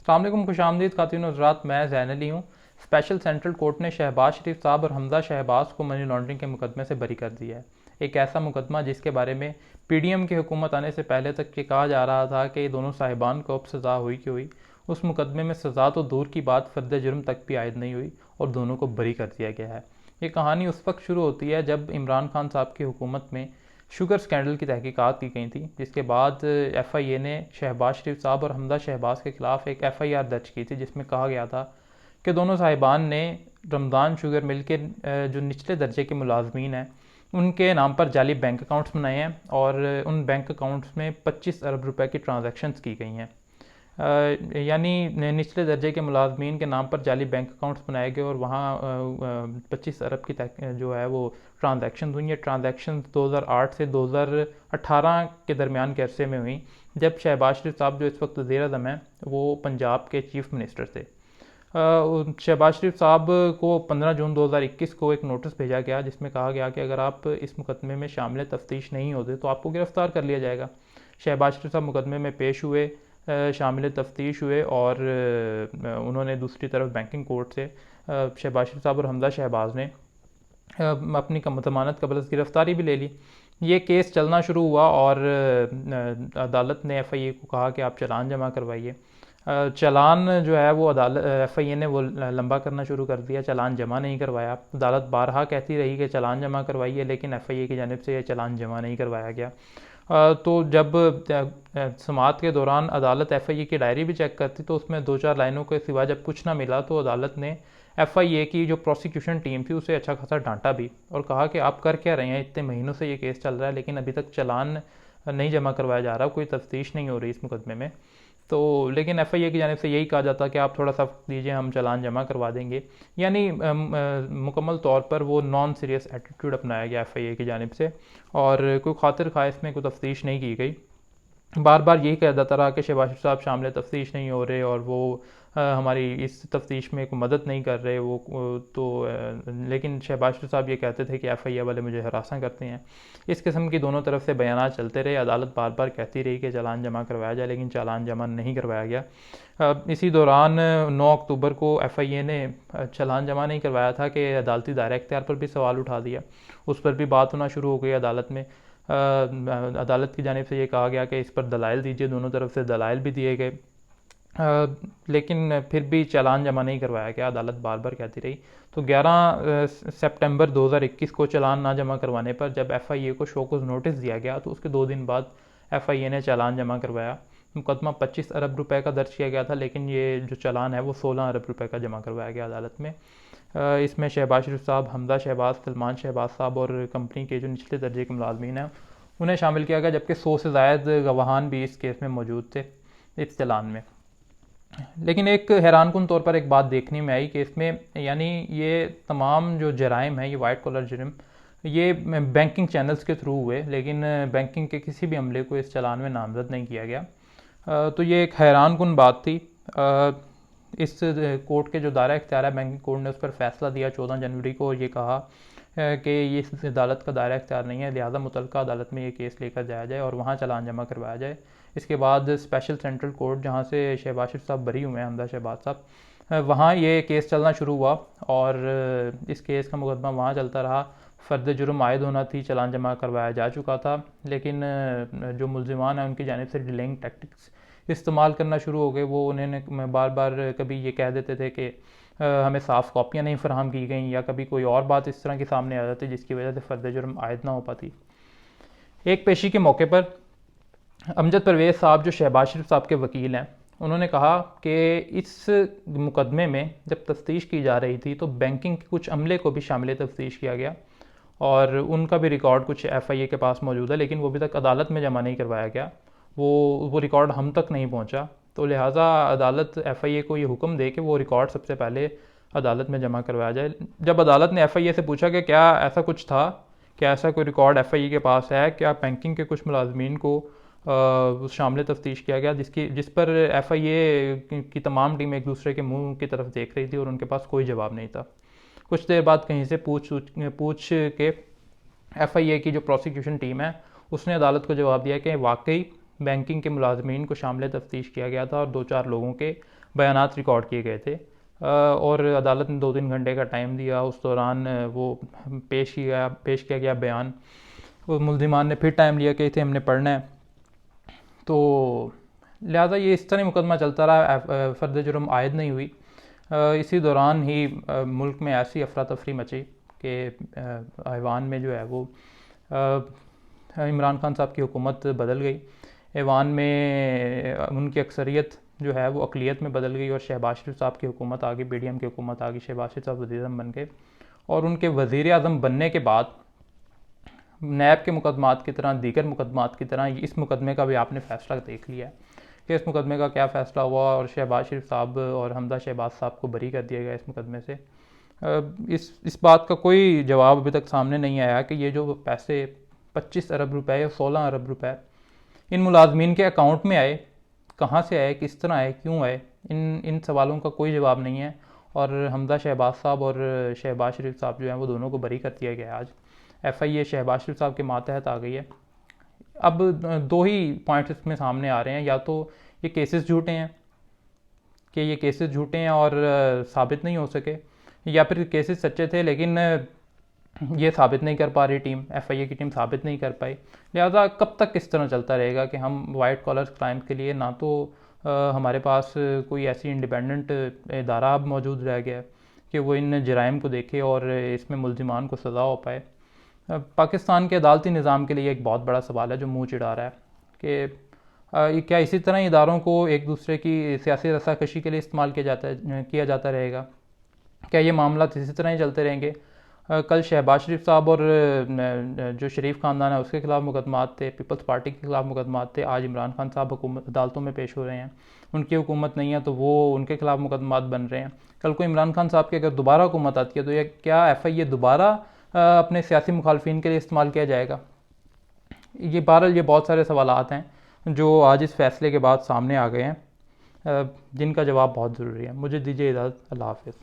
अस्सलाम वालेकुम, खुशामदीद खातिन और हज़रात। मैं ज़ैन अली हूँ। स्पेशल सेंट्रल कोर्ट ने शहबाज शरीफ साहब और हमजा शहबाज को मनी लॉन्ड्रिंग के मुकदमे से बरी कर दिया है। एक ऐसा मुकदमा जिसके बारे में पीडीएम की हुकूमत आने से पहले तक ये कहा जा रहा था कि दोनों साहिबान को अब सज़ा हुई कि हुई। उस मुकदमे में सज़ा तो दूर की बात, फ़र्द जुर्म तक भी आयद नहीं हुई और दोनों को बरी कर दिया गया है। ये कहानी उस वक्त शुरू होती है जब इमरान खान साहब की हुकूमत में शुगर स्कैंडल की तहकीकात की गई थी, जिसके बाद एफआईए ने शहबाज शरीफ साहब और हमदा शहबाज के खिलाफ एक एफआईआर दर्ज की थी, जिसमें कहा गया था कि दोनों साहिबान ने रमज़ान शुगर मिल के जो निचले दर्जे के मुलाजमीन हैं उनके नाम पर जाली बैंक अकाउंट्स बनाए हैं और उन बैंक अकाउंट्स में 25 अरब रुपए की ट्रांजैक्शंस की गई हैं। यानी निचले दर्जे के मुलाजमीन के नाम पर जाली बैंक अकाउंट्स बनाए गए और वहाँ 25 अरब की जो है वो ट्रांजैक्शन हुई। ये ट्रांजैक्शन 2008 से 2018 के दरमियान के अरसे में हुई, जब शहबाज शरीफ साहब जो इस वक्त वज़ीर आज़म हैं वो पंजाब के चीफ मिनिस्टर थे। शहबाज शरीफ साहब को 15 जून 2021 को एक नोटिस भेजा गया, जिसमें कहा गया कि अगर आप इस मुकदमे में शामिल तफ्तीश नहीं होते तो आपको गिरफ़्तार कर लिया जाएगा। शहबाज शरीफ साहब मुकदमे में पेश हुए, शामिल तफ्तीश हुए और उन्होंने दूसरी तरफ बैंकिंग कोर्ट से शहबाज शरीफ साहब और हमजा शहबाज ने अपनी ज़मानत कबल गिरफ़्तारी भी ले ली। ये केस चलना शुरू हुआ और अदालत ने एफआईए को कहा कि आप चालान जमा करवाइए। चालान जो है वो अदालत एफआईए ने वो लंबा करना शुरू कर दिया, चालान जमा नहीं करवाया। अदालत बारहा कहती रही कि चालान जमा करवाइए, लेकिन एफआईए की जानिब से ये चालान जमा नहीं करवाया गया। तो जब समाअत के दौरान अदालत एफआईए की डायरी भी चेक करती तो उसमें 2-4 लाइनों के सिवा जब कुछ ना मिला, तो अदालत ने एफआईए की जो प्रोसिक्यूशन टीम थी उसे अच्छा खासा डांटा भी और कहा कि आप कर क्या रहे हैं, इतने महीनों से ये केस चल रहा है लेकिन अभी तक चालान नहीं जमा करवाया जा रहा, कोई तफ्तीश नहीं हो रही इस मुकदमे में। तो लेकिन एफआईए की जानिब से यही कहा जाता कि आप थोड़ा सा वक्त दीजिए, हम चालान जमा करवा देंगे। यानी मुकम्मल तौर पर वो नॉन सीरियस एटीट्यूड अपनाया गया एफआईए की जानिब से और कोई खातिर खा इसमें कोई तफ्तीश नहीं की गई। बार बार यही कहा जाता रहा कि शहबाज शरीफ साहब शामिल तफ्तीश नहीं हो रहे और वो हमारी इस तफ्तीश में कोई मदद नहीं कर रहे वो तो लेकिन शहबाज शरीफ साहब ये कहते थे कि एफआईए वाले मुझे हरासा करते हैं। इस किस्म की दोनों तरफ से बयानात चलते रहे। अदालत बार बार कहती रही कि चालान जमा करवाया जाए, लेकिन चालान जमा नहीं करवाया गया। इसी दौरान 9 अक्टूबर को एफआईए ने चालान जमा नहीं करवाया था कि अदालती दायरा इख्तियार पर भी सवाल उठा दिया। उस पर भी बात होना शुरू हो गई अदालत में। अदालत की जानिब से ये कहा गया कि इस पर दलाइल दीजिए, दोनों तरफ से दलाइल भी दिए गए, लेकिन फिर भी चालान जमा नहीं करवाया गया। अदालत बार बार कहती रही। तो 11 सितंबर 2021 को चालान ना जमा करवाने पर जब एफआईए को शोकॉज नोटिस दिया गया तो उसके 2 दिन बाद एफआईए ने चालान जमा करवाया। मुकदमा 25 अरब रुपए का दर्ज किया गया था, लेकिन ये जो चालान है वो 16 अरब रुपए का जमा करवाया गया अदालत में। इसमें शहबाज शरीफ साहब, हमदा शहबाज, सलमान शहबाज साहब और कंपनी के जो निचले दर्जे के मुलाजमीन हैं उन्हें शामिल किया गया, जबकि 100 से ज़ायद गवाहान भी इस केस में मौजूद थे इस चालान में। लेकिन एक हैरानकुन तौर पर एक बात देखने में आई कि इसमें यानी ये तमाम जो जराइम है, ये वाइट कॉलर जुर्म, ये बैंकिंग चैनल्स के थ्रू हुए, लेकिन बैंकिंग के किसी भी अमले को इस चालान में नामजद नहीं किया गया। तो ये एक हैरानकुन बात थी। इस कोर्ट के जो दायरा इख्तियार है, बैंकिंग कोर्ट ने उस पर फैसला दिया 14 जनवरी को, ये कहा कि ये इस अदालत का दायरा इख्तियार नहीं है, लिहाजा मुतल्लिका अदालत में ये केस लेकर जाया जाए और वहाँ चालान जमा करवाया जाए। इसके बाद स्पेशल सेंट्रल कोर्ट, जहाँ से शहबाज शरीफ साहब बरी हुए हैं, हमदा शहबाज साहब, वहाँ ये केस चलना शुरू हुआ और इस केस का मुकदमा वहाँ चलता रहा। फ़र्द जुर्म आयद होना थी, चालान जमा करवाया जा चुका था, लेकिन जो मुलजिमान हैं उनकी जानिब से डिलेइंग टैक्टिक्स इस्तेमाल करना शुरू हो गए। वो उन्होंने बार बार कभी ये कह देते थे कि हमें साफ़ कॉपियाँ नहीं फराहम की गई, या कभी कोई और बात इस तरह की सामने आ जाती जिसकी वजह से फ़र्द जुर्म आयद ना हो पाती। एक पेशी के मौके पर अमजद परवेज़ साहब, जो शहबाज शरीफ साहब के वकील हैं, उन्होंने कहा कि इस मुकदमे में जब तफ्तीश की जा रही थी तो बैंकिंग के कुछ अमले को भी शामिल तफ्तीश किया गया और उनका भी रिकॉर्ड कुछ एफआईए के पास मौजूद है, लेकिन वो अभी तक अदालत में जमा नहीं करवाया गया। वो रिकॉर्ड हम तक नहीं पहुंचा। तो लिहाजा अदालत एफआईए को ये हुक्म दे कि वो रिकॉर्ड सबसे पहले अदालत में जमा करवाया जाए। जब अदालत ने एफआईए से पूछा कि क्या ऐसा कुछ था, क्या ऐसा कोई रिकॉर्ड एफआईए के पास है, क्या बैंकिंग के कुछ मुलाजमीन को शामिल तफ्तीश किया गया, जिस पर एफआईए की तमाम टीम एक दूसरे के मुंह की तरफ देख रही थी और उनके पास कोई जवाब नहीं था। कुछ देर बाद कहीं से पूछ के एफआईए की जो प्रोसिक्यूशन टीम है उसने अदालत को जवाब दिया कि वाकई बैंकिंग के मुलाजमीन को शामिल तफ्तीश किया गया था और 2-4 लोगों के बयानात रिकॉर्ड किए गए थे और अदालत ने 2-3 घंटे का टाइम दिया। उस दौरान वो पेश किया गया बयान। वो मुल्जिमान ने फिर टाइम लिया कि इसे हमने पढ़ना है, तो लिहाजा ये इस तरह मुकदमा चलता रहा। फ़र्द जुर्म आयद नहीं हुई। इसी दौरान ही मुल्क में ऐसी अफरा तफरी मची कि ऐवान में जो है वो इमरान खान साहब की हुकूमत बदल गई। ऐवान में उनकी अक्सरियत जो है वो अक़लियत में बदल गई और शहबाज शरीफ साहब की हुकूमत आ गई, PDM की हुकूमत आ गई। शहबाज शरीफ साहब वज़ीर-ए-आज़म बन गए और उनके वज़ीर-ए-आज़म बनने के बाद नैब के मुकदमात की तरह, दीगर मुकदमात की तरह इस मुकदमे का भी आपने फ़ैसला देख लिया है कि इस मुकदमे का क्या फ़ैसला हुआ और शहबाज शरीफ साहब और हमजा शहबाज साहब को बरी कर दिया गया इस मुकदमे से। इस बात का कोई जवाब अभी तक सामने नहीं आया कि ये जो पैसे 25 अरब रुपए या 16 अरब रुपए इन मुलाजमीन के अकाउंट में आए, कहाँ से आए, किस तरह आए, क्यों आए, इन सवालों का कोई जवाब नहीं है। और हमजा शहबाज साहब और शहबाज शरीफ साहब जो हैं वो दोनों को बरी कर दिया गया आज। FIA शहबाज शरीफ साहब के मातहत आ गई है। अब 2 ही पॉइंट्स इसमें सामने आ रहे हैं, या तो ये केसेस झूठे हैं कि ये केसेस झूठे हैं और साबित नहीं हो सके, या फिर केसेस सच्चे थे लेकिन ये साबित नहीं कर पा रही टीम, FIA की टीम साबित नहीं कर पाई। लिहाजा कब तक इस तरह चलता रहेगा कि हम वाइट कॉलर क्राइम के लिए ना तो हमारे पास कोई ऐसी इंडिपेंडेंट इदारा अब मौजूद रह गया कि वो इन जराइम को देखे और इसमें मुल्जिमान को सज़ा हो पाए। पाकिस्तान के अदालती निज़ाम के लिए एक बहुत बड़ा सवाल है जो मुँह चिढ़ा रहा है कि क्या इसी तरह इदारों को एक दूसरे की सियासी रसाकशी के लिए इस्तेमाल किया जाता रहेगा? क्या ये मामला इसी तरह ही चलते रहेंगे? कल शहबाज शरीफ साहब और जो शरीफ ख़ानदान है उसके खिलाफ मुकदमात थे, पीपल्स पार्टी के खिलाफ मुकदमात थे। आज इमरान खान साहब हुकूमत अदालतों में पेश हो रहे हैं, उनकी हुकूमत नहीं है तो वो उनके खिलाफ मुकदमात बन रहे हैं। कल को इमरान खान साहब की अगर दोबारा हुकूमत आती है तो ये क्या FIA दोबारा अपने सियासी मुखालफिन के लिए इस्तेमाल किया जाएगा? ये बहरहाल ये बहुत सारे सवालात हैं जो आज इस फैसले के बाद सामने आ गए हैं, जिनका जवाब बहुत ज़रूरी है। मुझे दीजिए इजाज़त। अल्लाह हाफ़िज़।